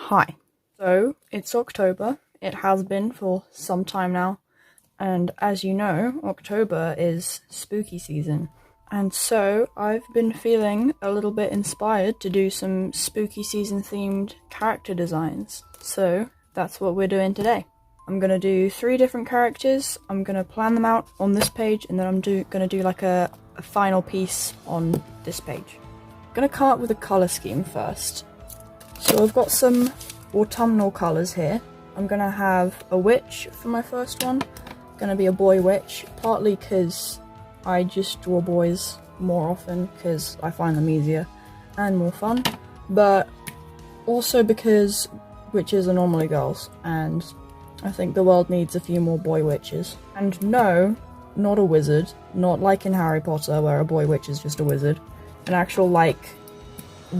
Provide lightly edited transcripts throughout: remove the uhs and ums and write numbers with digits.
Hi. So, it's October. It has been for some time now. And as you know, October is spooky season. And so, I've been feeling a little bit inspired to do some spooky season themed character designs. So, that's what we're doing today. I'm gonna do 3 different characters. I'm gonna plan them out on this page, and then I'm gonna do like a final piece on this page. I'm gonna come up with a colour scheme first. So I've got some autumnal colours here. I'm gonna have a witch for my first one. Gonna be a boy witch, partly because I just draw boys more often because I find them easier and more fun, but also because witches are normally girls, and I think the world needs a few more boy witches. And no, not a wizard, not like in Harry Potter where a boy witch is just a wizard. An actual, like,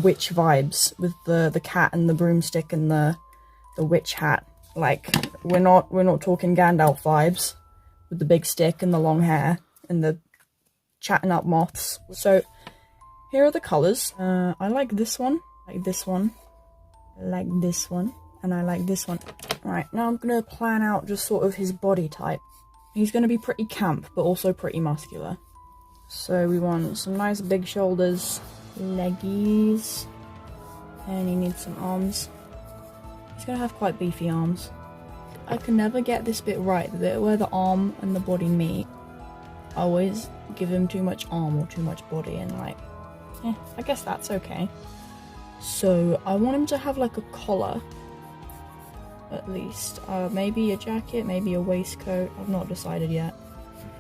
witch vibes with the cat and the broomstick and the witch hat. Like, we're not talking Gandalf vibes with the big stick and the long hair and the chatting up moths. So here are the colours. I like this one, like this one, like this one, and I like this one. Right, now I'm gonna plan out just sort of his body type. He's gonna be pretty camp, but also pretty muscular. So we want some nice big shoulders, leggies, and he needs some arms. He's gonna have quite beefy arms. I can never get this bit right, the bit where the arm and the body meet. I always give him too much arm or too much body, and like, I guess that's okay. So I want him to have like a collar, at least. Maybe a jacket, maybe a waistcoat. I've not decided yet.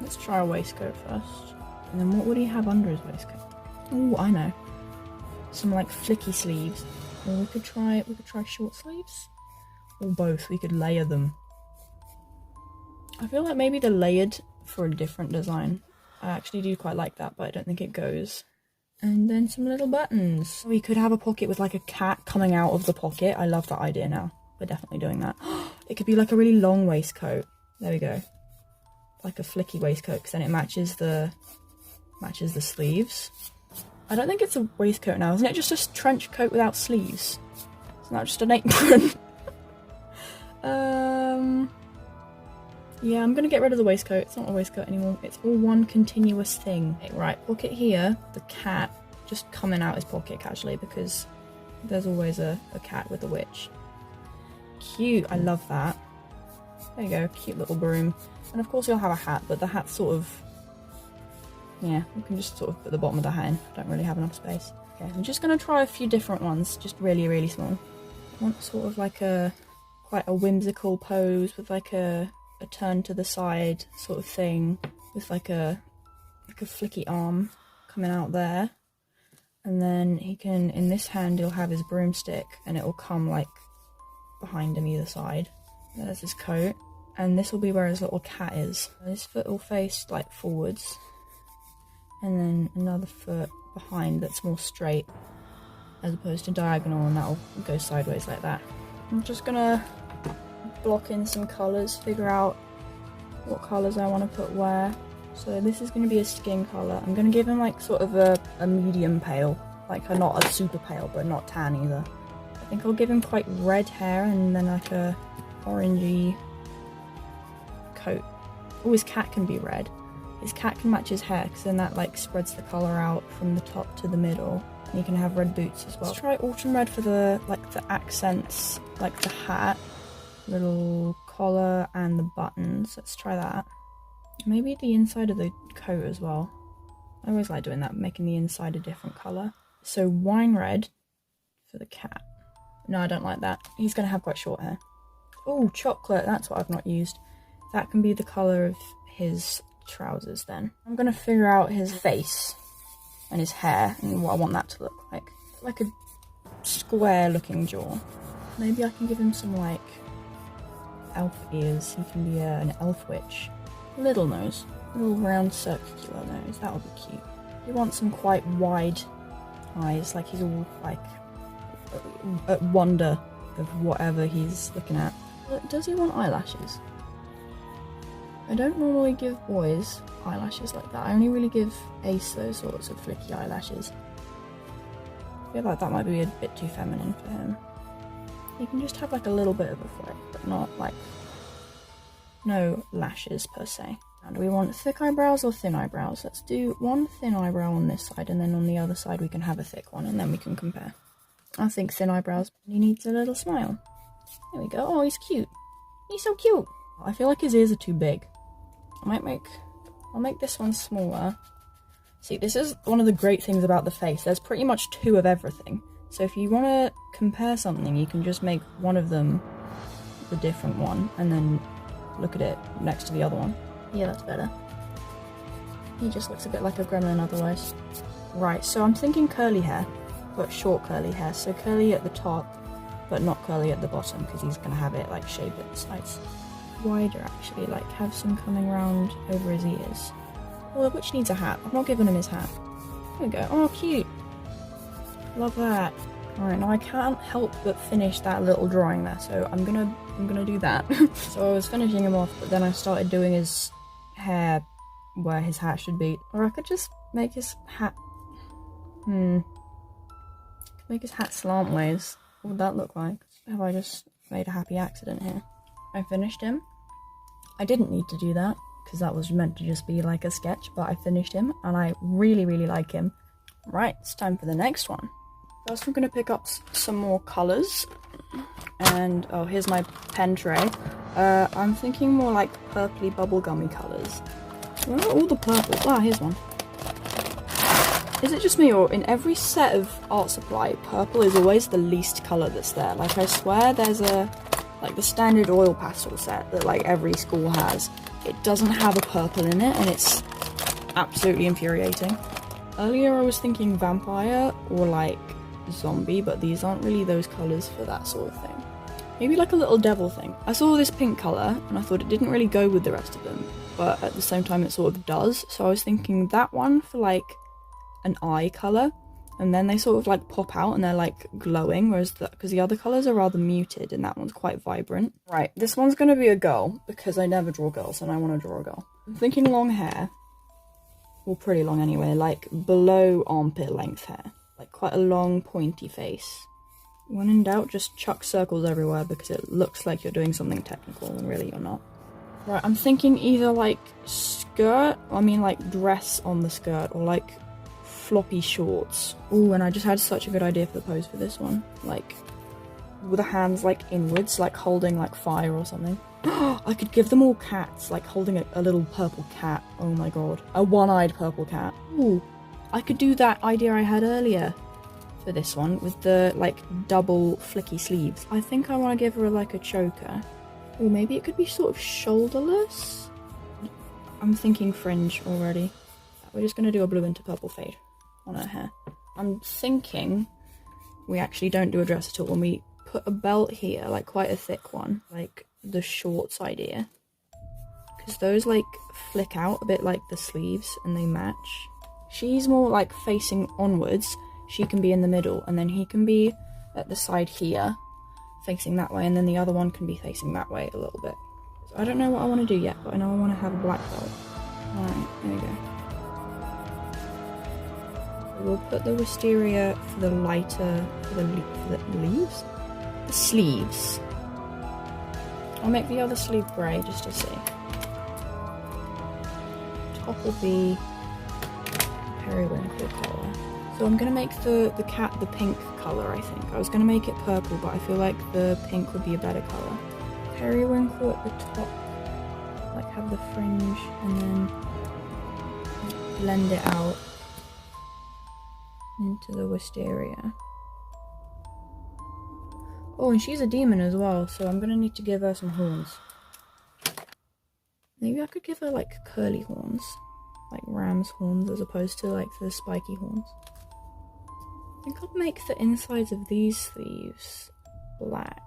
Let's try a waistcoat first. And then what would he have under his waistcoat? Oh, I know. Some like flicky sleeves. Or we could try short sleeves. Or both. We could layer them. I feel like maybe the layered for a different design. I actually do quite like that, but I don't think it goes. And then some little buttons. We could have a pocket with like a cat coming out of the pocket. I love that idea now. We're definitely doing that. It could be like a really long waistcoat. There we go. Like a flicky waistcoat, because then it matches the sleeves. I don't think it's a waistcoat now. Isn't it just a trench coat without sleeves? Isn't that just an apron? Yeah, I'm gonna get rid of the waistcoat. It's not a waistcoat anymore. It's all one continuous thing. Okay, right, pocket here. The cat just coming out his pocket casually, because there's always a cat with a witch. Cute, I love that. There you go, cute little broom. And of course he'll have a hat, but the hat's sort of... yeah, we can just sort of put the bottom of the hat in. Don't really have enough space. Okay, I'm just gonna try a few different ones, just really, really small. I want sort of like quite a whimsical pose with like a turn to the side sort of thing, with like a flicky arm coming out there. And then he can, in this hand, he'll have his broomstick, and it will come like behind him either side. There's his coat, and this will be where his little cat is. His foot will face like forwards, and then another foot behind that's more straight as opposed to diagonal, and that'll go sideways like that. I'm just gonna block in some colours, figure out what colours I want to put where. So this is going to be a skin colour. I'm going to give him like sort of a medium pale, like not a super pale but not tan either. I think I'll give him quite red hair and then like a orangey coat. Oh, his cat can be red. His cat can match his hair, because then that like spreads the colour out from the top to the middle. And he can have red boots as well. Let's try autumn red for the accents, like the hat, little collar and the buttons. Let's try that. Maybe the inside of the coat as well. I always like doing that, making the inside a different colour. So wine red for the cat. No, I don't like that. He's going to have quite short hair. Oh, chocolate. That's what I've not used. That can be the colour of his trousers then. I'm going to figure out his face and his hair and what I want that to look like. Like a square looking jaw. Maybe I can give him some like elf ears. He can be an elf witch. Little nose. Little round circular nose. That would be cute. You want some quite wide eyes, like he's all like at wonder of whatever he's looking at. But does he want eyelashes? I don't normally give boys eyelashes like that. I only really give Ace those sorts of flicky eyelashes. I feel like that might be a bit too feminine for him. You can just have like a little bit of a flick, but not like no lashes per se. Now, do we want thick eyebrows or thin eyebrows? Let's do one thin eyebrow on this side, and then on the other side we can have a thick one, and then we can compare. I think thin eyebrows. He needs a little smile. There we go. Oh, he's cute. He's so cute. I feel like his ears are too big. I'll make this one smaller. See, this is one of the great things about the face. There's pretty much two of everything. So if you want to compare something, you can just make one of them the different one, and then look at it next to the other one. Yeah, that's better. He just looks a bit like a gremlin otherwise. Right, so I'm thinking curly hair, but short curly hair. So curly at the top, but not curly at the bottom, because he's going to have it like shaved at the sides. Wider actually, like have some coming round over his ears. Oh, the witch needs a hat. I've not given him his hat. There we go. Oh, cute. Love that. Alright, now I can't help but finish that little drawing there, so I'm gonna do that. So I was finishing him off, but then I started doing his hair where his hat should be. Or I could just make his hat... Make his hat slant ways. What would that look like? Have I just made a happy accident here? I finished him. I didn't need to do that, because that was meant to just be like a sketch, but I finished him, and I really, really like him. Right, it's time for the next one. First, I'm going to pick up some more colours, and oh, here's my pen tray. I'm thinking more like purpley bubblegummy colours. Where are all the purples? Ah, here's one. Is it just me, or in every set of art supply, purple is always the least colour that's there? Like, I swear there's like the standard oil pastel set that like every school has. It doesn't have a purple in it, and it's absolutely infuriating. Earlier I was thinking vampire or like zombie, but these aren't really those colours for that sort of thing. Maybe like a little devil thing. I saw this pink colour and I thought it didn't really go with the rest of them, but at the same time it sort of does. So I was thinking that one for like an eye colour, and then they sort of like pop out and they're like glowing, whereas because the other colours are rather muted and that one's quite vibrant. Right, this one's going to be a girl because I never draw girls and I want to draw a girl. I'm thinking long hair. Well, pretty long anyway, like below armpit length hair. Like quite a long pointy face. When in doubt, just chuck circles everywhere because it looks like you're doing something technical and really you're not. Right, I'm thinking either like skirt, like dress on the skirt, or like floppy shorts. Ooh, and I just had such a good idea for the pose for this one. Like, with the hands like inwards, like holding like fire or something. I could give them all cats, like holding a little purple cat. Oh my god. A one-eyed purple cat. Ooh. I could do that idea I had earlier for this one with the like double flicky sleeves. I think I want to give her like a choker. Or maybe it could be sort of shoulderless. I'm thinking fringe already. We're just going to do a blue into purple fade on her hair. I'm thinking we actually don't do a dress at all when we put a belt here, like quite a thick one, like the shorts idea. Because those like flick out a bit like the sleeves and they match. She's more like facing onwards, she can be in the middle, and then he can be at the side here, facing that way, and then the other one can be facing that way a little bit. So I don't know what I want to do yet, but I know I want to have a black belt. Alright, there we go. We'll put the wisteria for the lighter, for the leaves? The sleeves. I'll make the other sleeve grey just to see. Top will be periwinkle colour. So I'm going to make the cat the pink colour, I think. I was going to make it purple, but I feel like the pink would be a better colour. Periwinkle at the top. Like have the fringe and then blend it out into the wisteria. Oh, and she's a demon as well, so I'm gonna need to give her some horns. Maybe I could give her like curly horns, like ram's horns, as opposed to like the spiky horns. I think I'll make the insides of these sleeves black.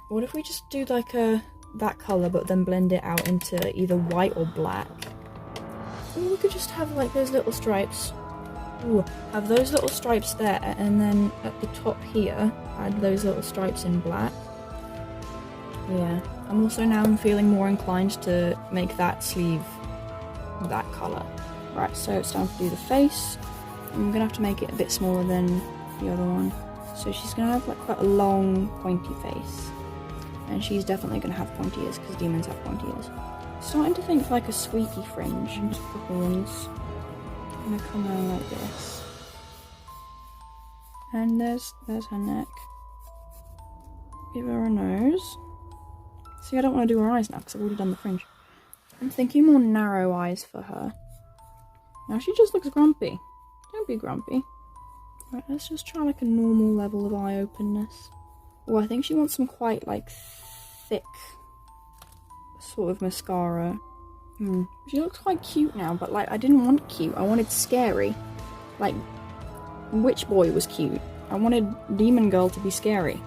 What if we just do like that colour but then blend it out into either white or black? Or we could just have like those little stripes. Ooh, have those little stripes there, and then at the top here, add those little stripes in black. Yeah, I'm also now feeling more inclined to make that sleeve that colour. Right, so it's time to do the face. I'm gonna have to make it a bit smaller than the other one. So she's gonna have like quite a long pointy face. And she's definitely gonna have pointy ears because demons have pointy ears. Starting to think like a squeaky fringe and the horns. Gonna come around like this. And there's her neck. Give her a nose. See, I don't want to do her eyes now because I've already done the fringe. I'm thinking more narrow eyes for her. Now she just looks grumpy. Don't be grumpy. Right, let's just try like a normal level of eye openness. Oh, I think she wants some quite like thick sort of mascara. She looks quite cute now, but like I didn't want cute. I wanted scary. Like, Witch Boy was cute. I wanted Demon Girl to be scary.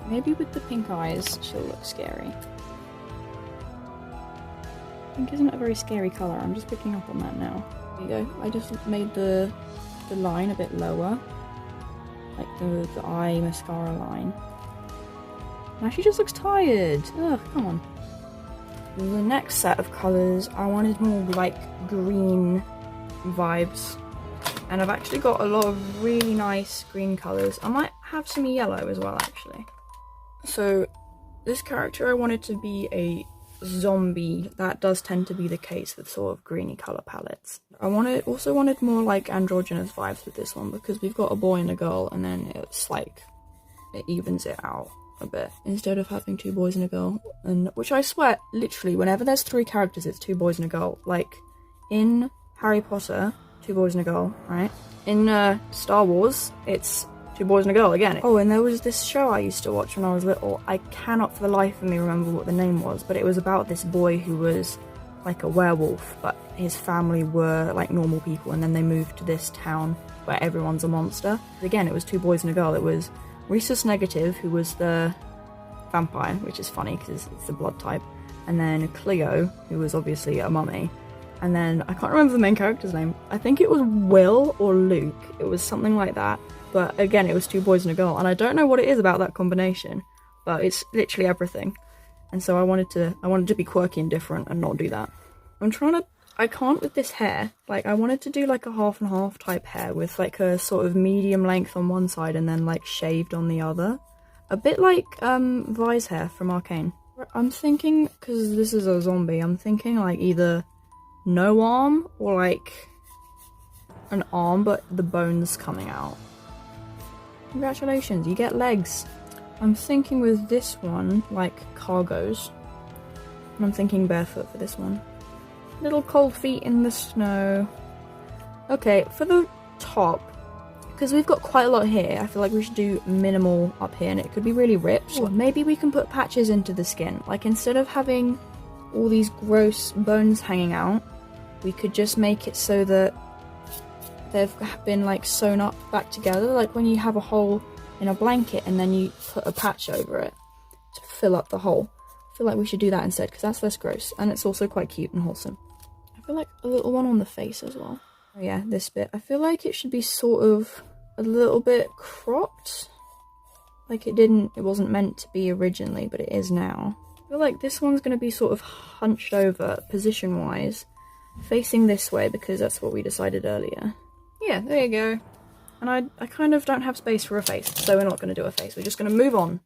Maybe with the pink eyes, she'll look scary. Pink isn't a very scary colour, I'm just picking up on that now. There you go, I just made the line a bit lower. Like the eye mascara line. Now she just looks tired. Ugh, come on. The next set of colours, I wanted more like green vibes. And I've actually got a lot of really nice green colours. I might have some yellow as well, actually. So, this character I wanted to be a zombie. That does tend to be the case with sort of greeny colour palettes. I also wanted more like androgynous vibes with this one because we've got a boy and a girl and then it's like, it evens it out a bit. Instead of having two boys and a girl, and which I swear, literally, whenever there's three characters, it's two boys and a girl. Like, in Harry Potter, two boys and a girl, right? In Star Wars, it's two boys and a girl again. Oh, and there was this show I used to watch when I was little. I cannot for the life of me remember what the name was, but it was about this boy who was like a werewolf, but his family were like normal people, and then they moved to this town where everyone's a monster. Again, it was two boys and a girl. It was Rhesus Negative, who was the vampire, which is funny because it's the blood type, and then Cleo, who was obviously a mummy. And then, I can't remember the main character's name. I think it was Will or Luke. It was something like that. But again, it was two boys and a girl. And I don't know what it is about that combination. But it's literally everything. And so I wanted to be quirky and different and not do that. I can't with this hair. Like, I wanted to do like a half and half type hair with like a sort of medium length on one side and then like shaved on the other. A bit like Vi's hair from Arcane. I'm thinking, because this is a zombie, I'm thinking like either no arm or like an arm but the bones coming out. Congratulations, you get legs. I'm thinking with this one like cargos. And I'm thinking barefoot for this one. Little cold feet in the snow. Okay, for the top, because we've got quite a lot here, I feel like we should do minimal up here and it could be really ripped. Or maybe we can put patches into the skin. Like, instead of having all these gross bones hanging out, we could just make it so that they've been like sewn up back together, like when you have a hole in a blanket and then you put a patch over it to fill up the hole. I feel like we should do that instead because that's less gross and it's also quite cute and wholesome. I feel like a little one on the face as well. Oh yeah, this bit. I feel like it should be sort of a little bit cropped. Like it wasn't meant to be originally, but it is now. I feel like this one's going to be sort of hunched over position-wise, facing this way because that's what we decided earlier. Yeah, there you go. And I kind of don't have space for a face, so we're not going to do a face. We're just going to move on